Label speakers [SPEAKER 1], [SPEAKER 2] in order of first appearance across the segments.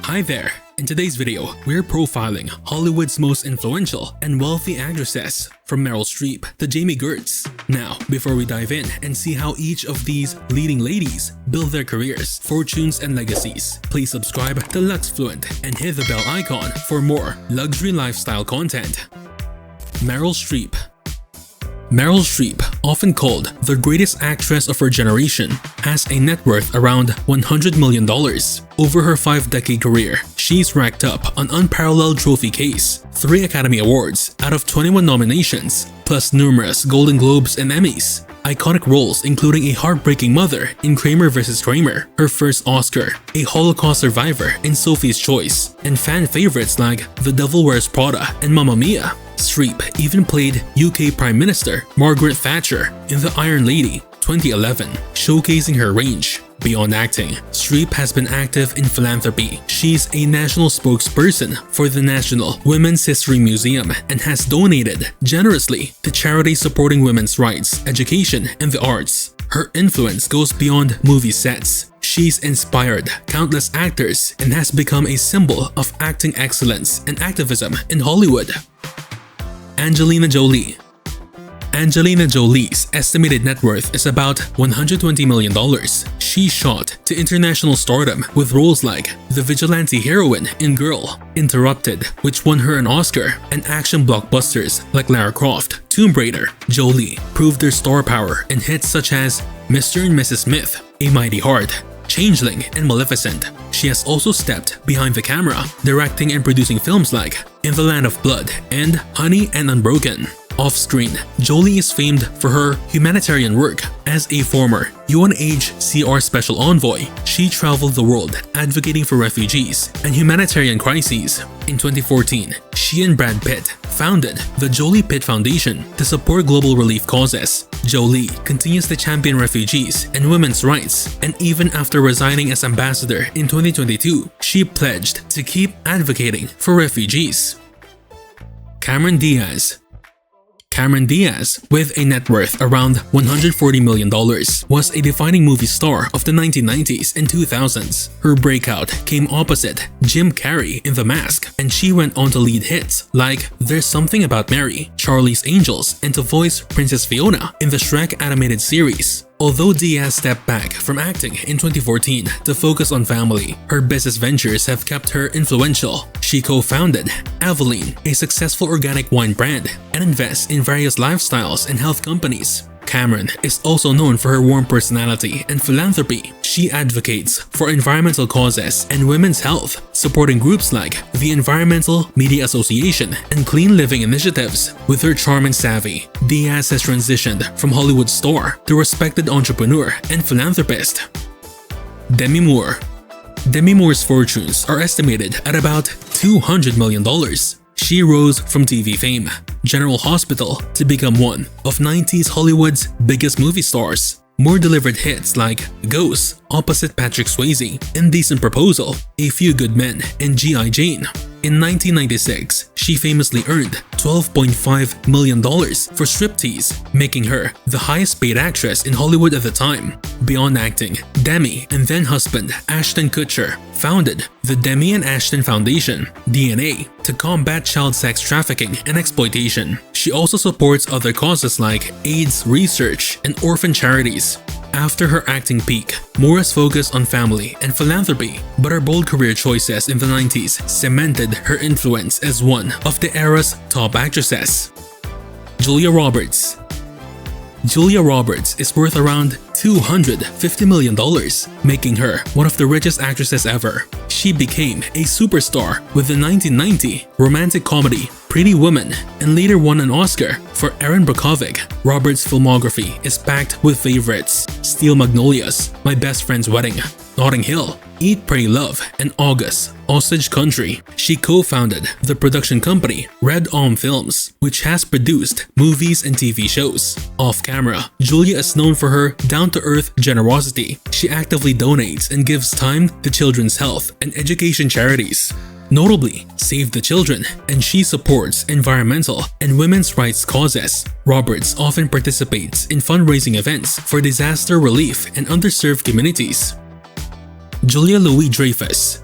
[SPEAKER 1] Hi there! In today's video, we're profiling Hollywood's most influential and wealthy actresses, from Meryl Streep to Jaime Gertz. Now, before we dive in and see how each of these leading ladies build their careers, fortunes, and legacies, please subscribe to LuxFluent and hit the bell icon for more luxury lifestyle content. Meryl Streep. Meryl Streep, often called the greatest actress of her generation, has a net worth around $100 million. Over her 5-decade career, she's racked up an unparalleled trophy case, 3 Academy Awards out of 21 nominations, plus numerous Golden Globes and Emmys. Iconic roles including a heartbreaking mother in Kramer vs. Kramer, her first Oscar, a Holocaust survivor in Sophie's Choice, and fan favorites like The Devil Wears Prada and Mamma Mia. Streep even played UK Prime Minister Margaret Thatcher in The Iron Lady 2011, showcasing her range. Beyond acting, Streep has been active in philanthropy. She's a national spokesperson for the National Women's History Museum and has donated generously to charities supporting women's rights, education, and the arts. Her influence goes beyond movie sets. She's inspired countless actors and has become a symbol of acting excellence and activism in Hollywood. Angelina Jolie. Angelina Jolie's estimated net worth is about $120 million. She shot to international stardom with roles like the vigilante heroine in Girl, Interrupted, which won her an Oscar, and action blockbusters like Lara Croft, Tomb Raider. Jolie proved her star power in hits such as Mr. and Mrs. Smith, A Mighty Heart, Changeling, and Maleficent. She has also stepped behind the camera, directing and producing films like In the Land of Blood and Honey and Unbroken. Off-screen, Jolie is famed for her humanitarian work. As a former UNHCR Special Envoy, she traveled the world advocating for refugees and humanitarian crises. In 2014, she and Brad Pitt founded the Jolie Pitt Foundation to support global relief causes. Jolie continues to champion refugees and women's rights, and even after resigning as ambassador in 2022, she pledged to keep advocating for refugees. Cameron Diaz. Cameron Diaz, with a net worth around $140 million, was a defining movie star of the 1990s and 2000s. Her breakout came opposite Jim Carrey in The Mask, and she went on to lead hits like There's Something About Mary, Charlie's Angels, and to voice Princess Fiona in the Shrek animated series. Although Diaz stepped back from acting in 2014 to focus on family, her business ventures have kept her influential. She co-founded Aveline, a successful organic wine brand, and invests in various lifestyles and health companies. Cameron is also known for her warm personality and philanthropy. She advocates for environmental causes and women's health, supporting groups like the Environmental Media Association and Clean Living Initiatives. With her charm and savvy, Diaz has transitioned from Hollywood star to respected entrepreneur and philanthropist. Demi Moore. Demi Moore's fortunes are estimated at about $200 million. She rose from TV fame, General Hospital, to become one of 90s Hollywood's biggest movie stars. Moore delivered hits like Ghost, opposite Patrick Swayze, Indecent Proposal, A Few Good Men, and G.I. Jane. In 1996, she famously earned $12.5 million for striptease, making her the highest paid actress in Hollywood at the time. Beyond acting, Demi and then-husband Ashton Kutcher founded the Demi and Ashton Foundation, DNA, to combat child sex trafficking and exploitation. She also supports other causes like AIDS research and orphan charities. After her acting peak, Moore has focused on family and philanthropy, but her bold career choices in the 90s cemented her influence as one of the era's top actresses. Julia Roberts. Julia Roberts is worth around $250 million, making her one of the richest actresses ever. She became a superstar with the 1990 romantic comedy Pretty Woman and later won an Oscar for Erin Brockovich. Roberts' filmography is packed with favorites: Steel Magnolias, My Best Friend's Wedding, Notting Hill, Eat, Pray, Love, and August, Osage Country. She co-founded the production company Red Arm Films, which has produced movies and TV shows. Off-camera, Julia is known for her down-to-earth generosity. She actively donates and gives time to children's health and education charities, notably Save the Children, and she supports environmental and women's rights causes. Roberts often participates in fundraising events for disaster relief and underserved communities. Julia LouisDreyfus.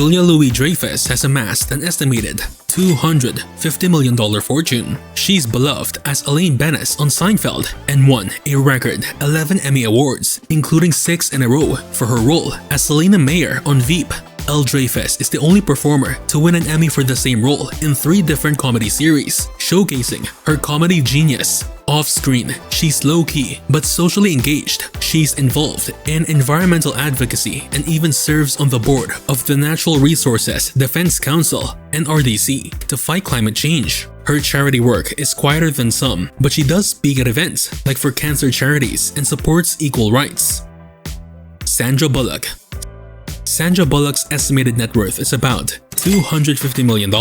[SPEAKER 1] Julia LouisDreyfus has amassed an estimated $250 million fortune. She's beloved as Elaine Benes on Seinfeld and won a record 11 Emmy Awards, including 6 in a row for her role as Selena Meyer on Veep. LouisDreyfus is the only performer to win an Emmy for the same role in 3 different comedy series, showcasing her comedy genius. Off-screen, she's low-key but socially engaged. She's involved in environmental advocacy and even serves on the board of the Natural Resources Defense Council (NRDC) to fight climate change. Her charity work is quieter than some, but she does speak at events like for cancer charities and supports equal rights. Sandra Bullock. Sandra Bullock's estimated net worth is about $250 million.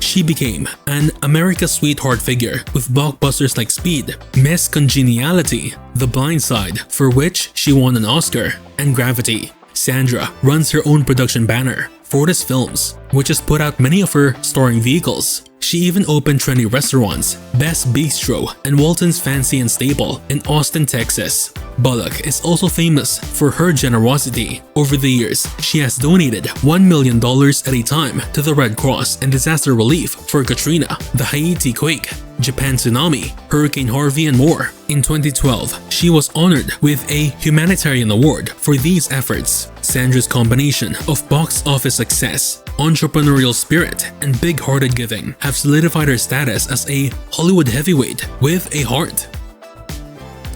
[SPEAKER 1] She became an America's sweetheart figure with blockbusters like Speed, Miss Congeniality, The Blind Side, for which she won an Oscar, and Gravity. Sandra runs her own production banner, Fortis Films, which has put out many of her starring vehicles. She even opened trendy restaurants, Best Bistro and Walton's Fancy and Staple in Austin, Texas. Bullock is also famous for her generosity. Over the years, she has donated $1 million at a time to the Red Cross and disaster relief for Katrina, the Haiti quake, Japan tsunami, Hurricane Harvey, and more. In 2012, she was honored with a humanitarian award for these efforts. Sandra's combination of box office success, entrepreneurial spirit, and big-hearted giving have solidified her status as a Hollywood heavyweight with a heart.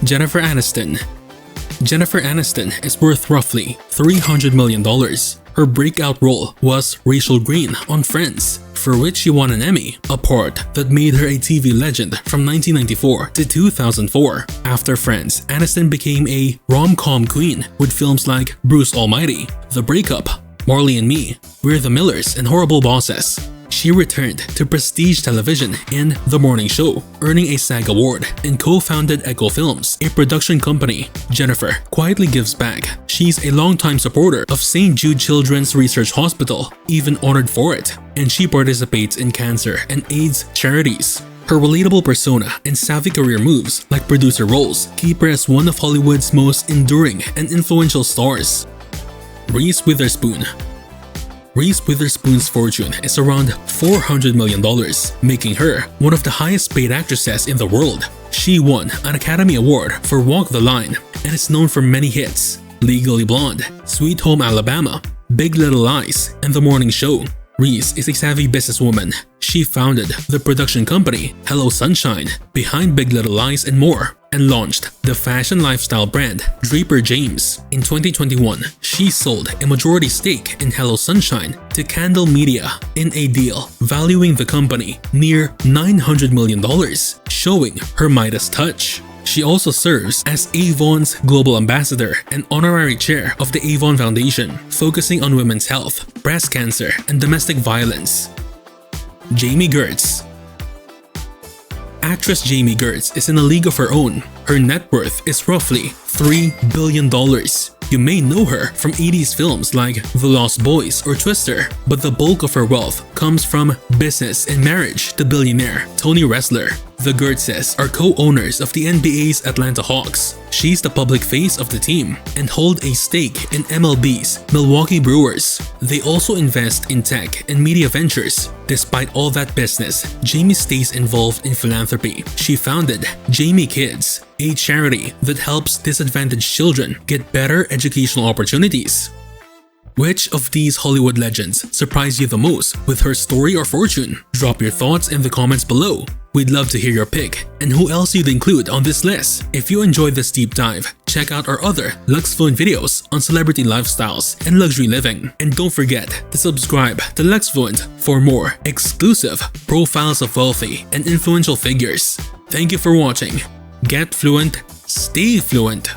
[SPEAKER 1] Jennifer Aniston. Jennifer Aniston is worth roughly $300 million. Her breakout role was Rachel Green on Friends, for which she won an Emmy, a part that made her a TV legend from 1994 to 2004. After Friends, Aniston became a rom-com queen with films like Bruce Almighty, The Breakup, Marley and Me, We're the Millers, and Horrible Bosses. She returned to prestige television in The Morning Show, earning a SAG award, and co-founded Echo Films, a production company. Jennifer quietly gives back. She's a longtime supporter of St. Jude Children's Research Hospital, even honored for it, and she participates in cancer and AIDS charities. Her relatable persona and savvy career moves, like producer roles, keep her as one of Hollywood's most enduring and influential stars. Reese Witherspoon. Reese Witherspoon's fortune is around $400 million, making her one of the highest paid actresses in the world. She won an Academy Award for Walk the Line and is known for many hits: Legally Blonde, Sweet Home Alabama, Big Little Lies, and The Morning Show. Reese is a savvy businesswoman. She founded the production company Hello Sunshine, behind Big Little Lies and more, and launched the fashion lifestyle brand Draper James. In 2021, she sold a majority stake in Hello Sunshine to Candle Media in a deal valuing the company near $900 million, showing her Midas touch. She also serves as Avon's global ambassador and honorary chair of the Avon Foundation, focusing on women's health, breast cancer, and domestic violence. Jaime Gertz. Actress Jaime Gertz is in a league of her own. Her net worth is roughly $3 billion. You may know her from 80s films like The Lost Boys or Twister, but the bulk of her wealth comes from business and marriage to billionaire Tony Ressler. The Gertzes are co-owners of the NBA's Atlanta Hawks. She's the public face of the team and hold a stake in MLB's Milwaukee Brewers. They also invest in tech and media ventures. Despite all that business, Jaime stays involved in philanthropy. She founded Jaime Kids, a charity that helps disadvantaged children get better educational opportunities. Which of these Hollywood legends surprised you the most with her story or fortune? Drop your thoughts in the comments below. We'd love to hear your pick and who else you'd include on this list. If you enjoyed this deep dive, check out our other LuxFluent videos on celebrity lifestyles and luxury living. And don't forget to subscribe to LuxFluent for more exclusive profiles of wealthy and influential figures. Thank you for watching. Get fluent, stay fluent.